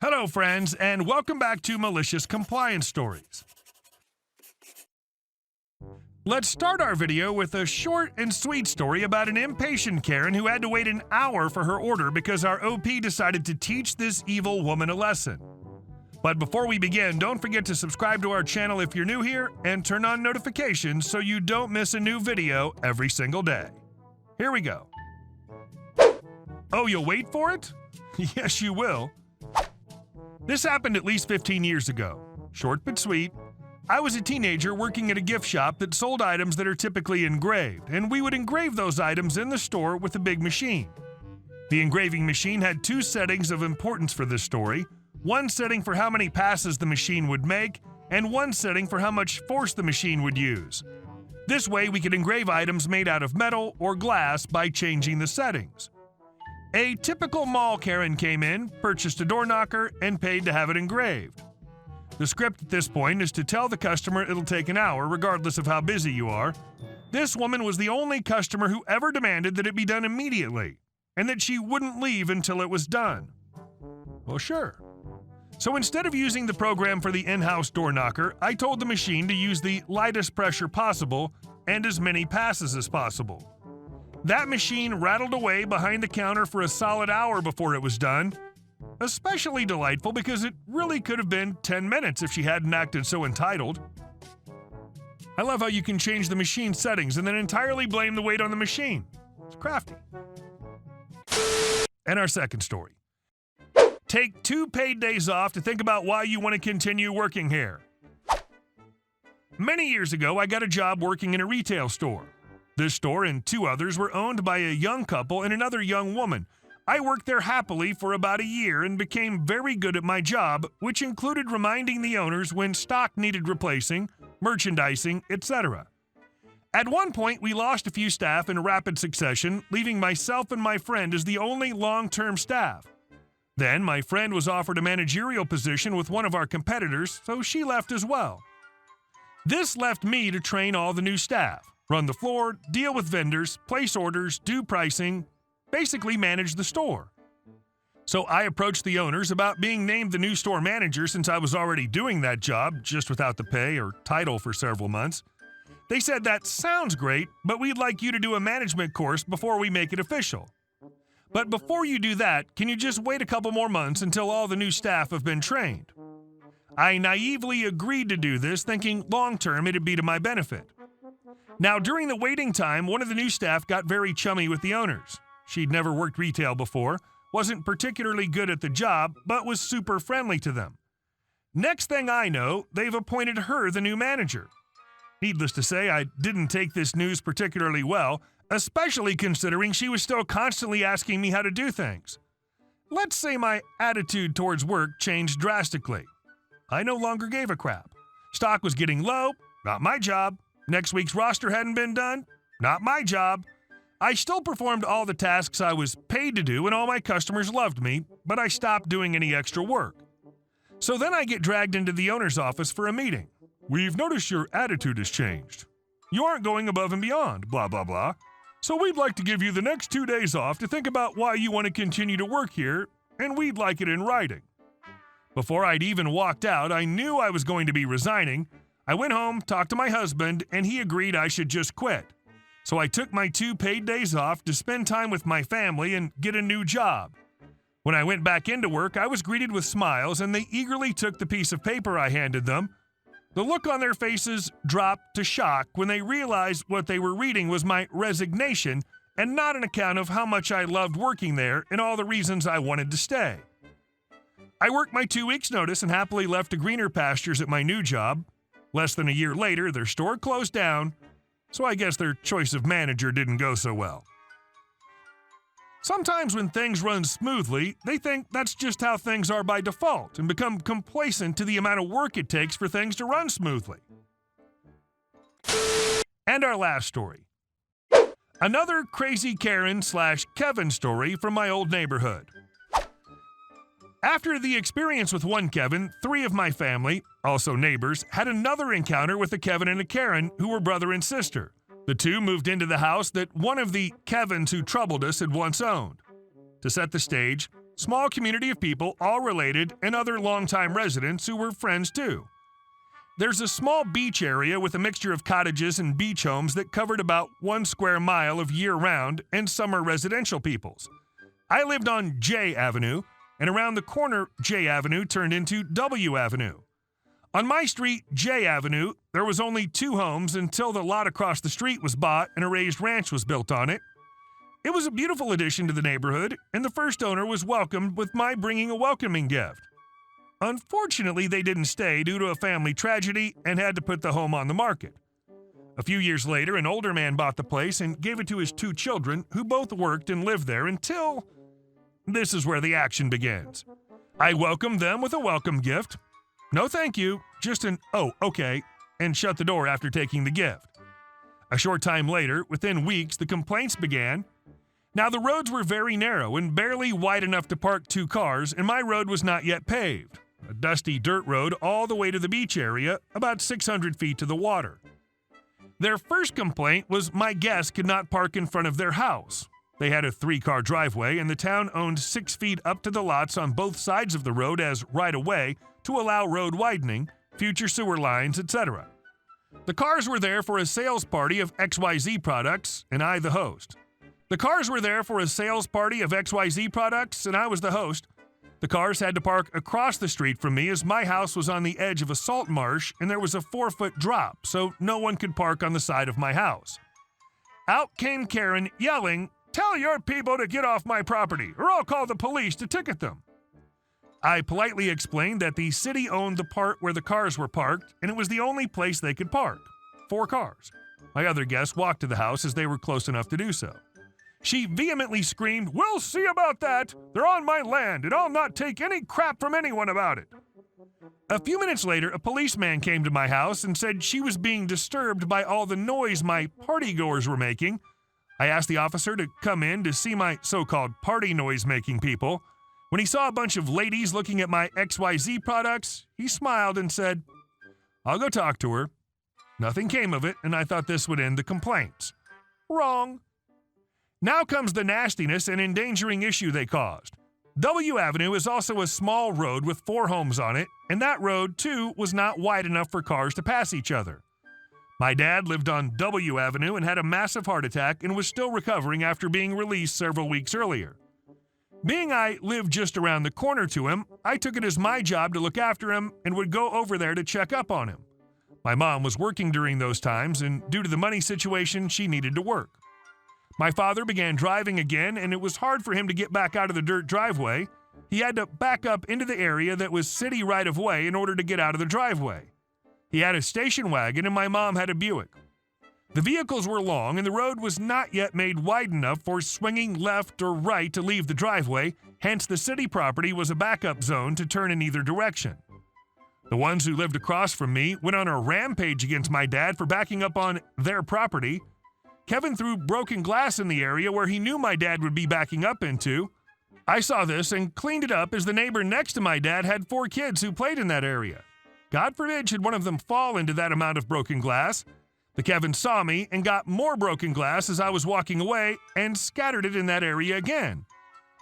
Hello, friends, and welcome back to Malicious Compliance Stories. Let's start our video with a short and sweet story about an impatient Karen who had to wait an hour for her order because our OP decided to teach this evil woman a lesson. But before we begin, don't forget to subscribe to our channel if you're new here and turn on notifications so you don't miss a new video every single day. Here we go. Oh, you'll wait for it? Yes, you will. This happened at least 15 years ago. Short but sweet. I was a teenager working at a gift shop that sold items that are typically engraved, and we would engrave those items in the store with a big machine. The engraving machine had two settings of importance for this story, one setting for how many passes the machine would make, and one setting for how much force the machine would use. This way we could engrave items made out of metal or glass by changing the settings. A typical mall Karen came in, purchased a door knocker, and paid to have it engraved. The script at this point is to tell the customer it'll take an hour regardless of how busy you are. This woman was the only customer who ever demanded that it be done immediately, and that she wouldn't leave until it was done. Well, sure. So instead of using the program for the in-house door knocker, I told the machine to use the lightest pressure possible and as many passes as possible. That machine rattled away behind the counter for a solid hour before it was done. Especially delightful because it really could have been 10 minutes if she hadn't acted so entitled. I love how you can change the machine settings and then entirely blame the wait on the machine. It's crafty. And our second story. Take 2 paid days off to think about why you want to continue working here. Many years ago, I got a job working in a retail store. This store and 2 others were owned by a young couple and another young woman. I worked there happily for about a year and became very good at my job, which included reminding the owners when stock needed replacing, merchandising, etc. At one point, we lost a few staff in rapid succession, leaving myself and my friend as the only long-term staff. Then, my friend was offered a managerial position with one of our competitors, so she left as well. This left me to train all the new staff, run the floor, deal with vendors, place orders, do pricing, basically manage the store. So I approached the owners about being named the new store manager since I was already doing that job, just without the pay or title for several months. They said that sounds great, but we'd like you to do a management course before we make it official. But before you do that, can you just wait a couple more months until all the new staff have been trained? I naively agreed to do this, thinking long-term it'd be to my benefit. Now, during the waiting time, one of the new staff got very chummy with the owners. She'd never worked retail before, wasn't particularly good at the job, but was super friendly to them. Next thing I know, they've appointed her the new manager. Needless to say, I didn't take this news particularly well, especially considering she was still constantly asking me how to do things. Let's say my attitude towards work changed drastically. I no longer gave a crap. Stock was getting low, not my job. Next week's roster hadn't been done, not my job. I still performed all the tasks I was paid to do and all my customers loved me, but I stopped doing any extra work. So then I get dragged into the owner's office for a meeting. We've noticed your attitude has changed. You aren't going above and beyond, blah, blah, blah. So we'd like to give you the next 2 days off to think about why you want to continue to work here, and we'd like it in writing. Before I'd even walked out, I knew I was going to be resigning. I went home, talked to my husband, and he agreed I should just quit. So I took my 2 paid days off to spend time with my family and get a new job. When I went back into work, I was greeted with smiles, and they eagerly took the piece of paper I handed them. The look on their faces dropped to shock when they realized what they were reading was my resignation and not an account of how much I loved working there and all the reasons I wanted to stay. I worked my 2 weeks' notice and happily left to greener pastures at my new job. Less than a year later, their store closed down, so I guess their choice of manager didn't go so well. Sometimes when things run smoothly, they think that's just how things are by default and become complacent to the amount of work it takes for things to run smoothly. And our last story. Another crazy Karen/Kevin story from my old neighborhood. After the experience with one Kevin, 3 of my family, also neighbors, had another encounter with a Kevin and a Karen who were brother and sister. The 2 moved into the house that one of the Kevins who troubled us had once owned. To set the stage, Small community of people, all related, and other longtime residents who were friends too. There's a small beach area with a mixture of cottages and beach homes that covered about 1 square mile of year-round and summer residential peoples. I lived on J Avenue, and around the corner J Avenue turned into W Avenue. On my street, J Avenue, there was only 2 homes until the lot across the street was bought and a raised ranch was built on it. It was a beautiful addition to the neighborhood, and the first owner was welcomed with my bringing a welcoming gift. Unfortunately, they didn't stay due to a family tragedy and had to put the home on the market. A few years later, an older man bought the place and gave it to his 2 children, who both worked and lived there until... This is where the action begins. I welcomed them with a welcome gift. No thank you, just an "oh, okay," and shut the door after taking the gift. A short time later, within weeks, the complaints began. Now, the roads were very narrow and barely wide enough to park 2 cars, and my road was not yet paved. A dusty dirt road all the way to the beach area, about 600 feet to the water. Their first complaint was my guests could not park in front of their house. They had a 3-car driveway, and the town owned 6 feet up to the lots on both sides of the road as right-of-way to allow road widening, future sewer lines, etc. The cars were there for a sales party of XYZ products, and I the host. The cars were there for a sales party of XYZ products, and I was the host. The cars had to park across the street from me as my house was on the edge of a salt marsh and there was a 4-foot drop, so no one could park on the side of my house. Out came Karen yelling, "Tell your people to get off my property, or I'll call the police to ticket them." I politely explained that the city owned the part where the cars were parked, and it was the only place they could park. 4 cars. My other guests walked to the house as they were close enough to do so. She vehemently screamed, "We'll see about that! They're on my land, and I'll not take any crap from anyone about it!" A few minutes later, a policeman came to my house and said she was being disturbed by all the noise my partygoers were making. I asked the officer to come in to see my so-called party noise-making people. When he saw a bunch of ladies looking at my XYZ products, he smiled and said, "I'll go talk to her." Nothing came of it, and I thought this would end the complaints. Wrong. Now comes the nastiness and endangering issue they caused. W Avenue is also a small road with 4 homes on it, and that road, too, was not wide enough for cars to pass each other. My dad lived on W Avenue and had a massive heart attack and was still recovering after being released several weeks earlier. Being I lived just around the corner to him, I took it as my job to look after him and would go over there to check up on him. My mom was working during those times, and due to the money situation, she needed to work. My father began driving again, and it was hard for him to get back out of the dirt driveway. He had to back up into the area that was city right-of-way in order to get out of the driveway. He had a station wagon, and my mom had a Buick. The vehicles were long, and the road was not yet made wide enough for swinging left or right to leave the driveway, hence the city property was a backup zone to turn in either direction. The ones who lived across from me went on a rampage against my dad for backing up on their property. Kevin threw broken glass in the area where he knew my dad would be backing up into. I saw this and cleaned it up as the neighbor next to my dad had 4 kids who played in that area. God forbid should one of them fall into that amount of broken glass. The Kevin saw me and got more broken glass as I was walking away and scattered it in that area again.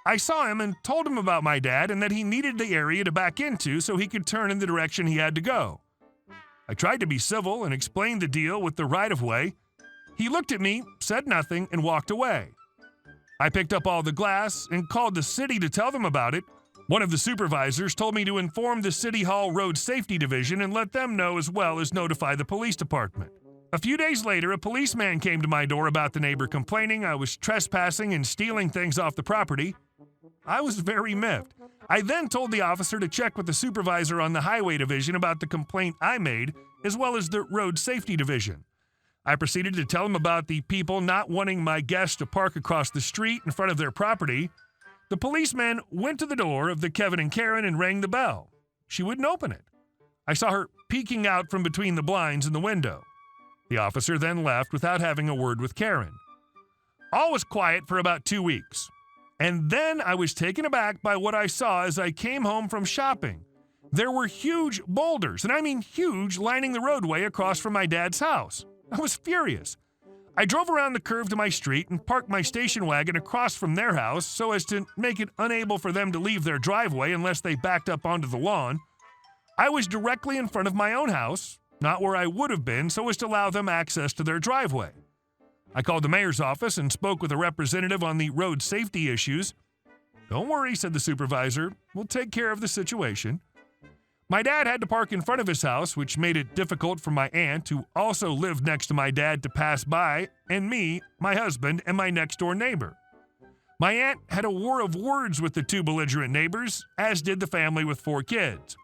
I saw him and told him about my dad and that he needed the area to back into so he could turn in the direction he had to go. I tried to be civil and explained the deal with the right-of-way. He looked at me, said nothing, and walked away. I picked up all the glass and called the city to tell them about it. One of the supervisors told me to inform the City Hall Road Safety Division and let them know as well as notify the police department. A few days later, a policeman came to my door about the neighbor complaining I was trespassing and stealing things off the property. I was very miffed. I then told the officer to check with the supervisor on the Highway Division about the complaint I made, as well as the Road Safety Division. I proceeded to tell him about the people not wanting my guests to park across the street in front of their property. The policeman went to the door of the Kevin and Karen and rang the bell. She wouldn't open it. I saw her peeking out from between the blinds in the window. The officer then left without having a word with Karen. All was quiet for about 2 weeks. And then I was taken aback by what I saw as I came home from shopping. There were huge boulders, and I mean huge, lining the roadway across from my dad's house. I was furious. I drove around the curve to my street and parked my station wagon across from their house so as to make it unable for them to leave their driveway unless they backed up onto the lawn. I was directly in front of my own house, not where I would have been, so as to allow them access to their driveway. I called the mayor's office and spoke with a representative on the road safety issues. "Don't worry," said the supervisor. "We'll take care of the situation." My dad had to park in front of his house, which made it difficult for my aunt, who also lived next to my dad, to pass by, and me, my husband, and my next-door neighbor. My aunt had a war of words with the two belligerent neighbors, as did the family with 4 kids.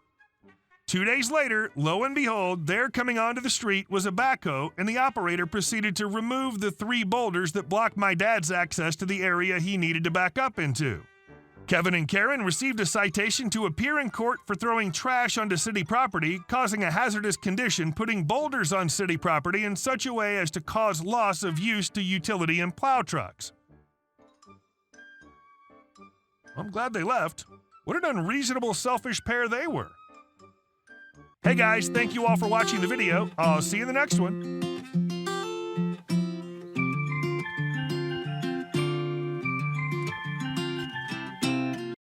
2 days later, lo and behold, there coming onto the street was a backhoe, and the operator proceeded to remove the 3 boulders that blocked my dad's access to the area he needed to back up into. Kevin and Karen received a citation to appear in court for throwing trash onto city property, causing a hazardous condition, putting boulders on city property in such a way as to cause loss of use to utility and plow trucks. I'm glad they left. What an unreasonable, selfish pair they were. Hey guys, thank you all for watching the video. I'll see you in the next one.